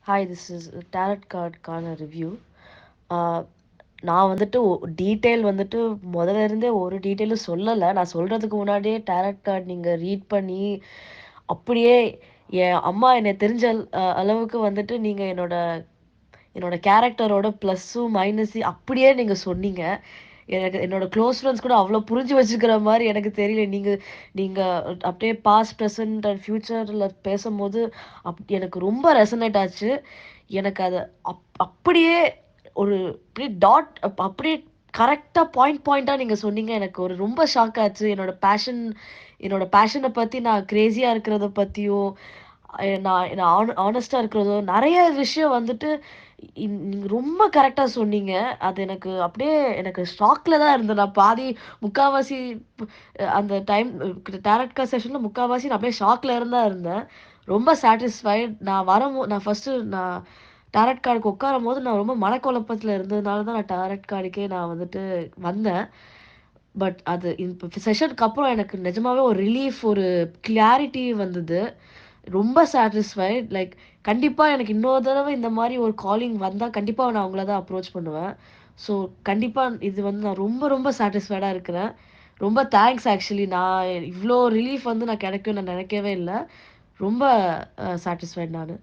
Hi, this is tarot கார்டுக்கான review. நான் வந்துட்டு டீட்டெயில் வந்துட்டு முதல்ல இருந்தே ஒரு டீட்டெயிலும் சொல்லலை. நான் சொல்கிறதுக்கு முன்னாடியே டேரட் கார்டு நீங்கள் ரீட் பண்ணி அப்படியே என் அம்மா என்னை தெரிஞ்ச அளவுக்கு வந்துட்டு நீங்கள் என்னோட கேரக்டரோட ப்ளஸ்ஸும் மைனஸு அப்படியே நீங்கள் சொன்னீங்க. எனக்கு என்னோட க்ளோஸ் ஃப்ரெண்ட்ஸ் கூட அவ்வளோ புரிஞ்சு வச்சுக்கிற மாதிரி எனக்கு தெரியல. நீங்கள் நீங்கள் அப்படியே பாஸ்ட் ப்ரெசன்ட் அண்ட் ஃப்யூச்சரில் பேசும்போது எனக்கு ரொம்ப ரெசனேட் ஆச்சு. எனக்கு அதை அப்படியே ஒரு அப்படியே அப்படியே கரெக்டாக பாயிண்டாக நீங்கள் சொன்னீங்க. எனக்கு ஒரு ரொம்ப ஷாக் ஆச்சு. என்னோட பேஷனை பற்றி நான் க்ரேஸியாக இருக்கிறத பற்றியும் நான் நான் ஹானஸ்ட்டா இருக்கிறதோ, நெறைய விஷயம் வந்துட்டு நீங்க ரொம்ப கரெக்ட்டா சொன்னீங்க. அது எனக்கு அப்படியே எனக்கு ஷாக்ல தான் இருந்தேன். நான் பாதி முக்காவாசி ப் அந்த டைம் டாரட் கார்ட் செஷன்ல முக்காவாசி நான் அப்படியே ஷாக்ல தான் இருந்தேன். ரொம்ப சாட்டிஸ்ஃபைட். நான் ஃபர்ஸ்ட்டு டாரட் கார்டுக்கு உட்காரும்போது நான் ரொம்ப மனக்குழப்பத்துல இருந்ததுனால தான் நான் டாரட் கார்டுக்கே நான் வந்துட்டு வந்தேன். பட் அது இப்ப செஷனுக்கு அப்புறம் எனக்கு நிஜமாவே ஒரு ரிலீஃப், ஒரு கிளாரிட்டி வந்தது. ரொம்ப சாட்டிஸ்ஃபைட். கண்டிப்பா எனக்கு இன்னொரு தடவ இந்த மாரி ஒரு காலிங் வந்தா, கண்டிப்பா நான் உங்கள தான் அப்ரோச் பண்ணுவேன். ஸோ, கண்டிப்பா இது வந்து நான் ரொம்ப, ரொம்ப சாட்டிஸ்ஃபைடா இருக்கிறேன். ரொம்ப தேங்க்ஸ் ஆக்சுவலி. நான் இவ்ளோ ரிலீஃப் வந்து நான் கிடைக்கும்னு நான் நெனைக்கவே இல்ல. ரொம்ப சாட்டிஸ்ஃபைட் நானு.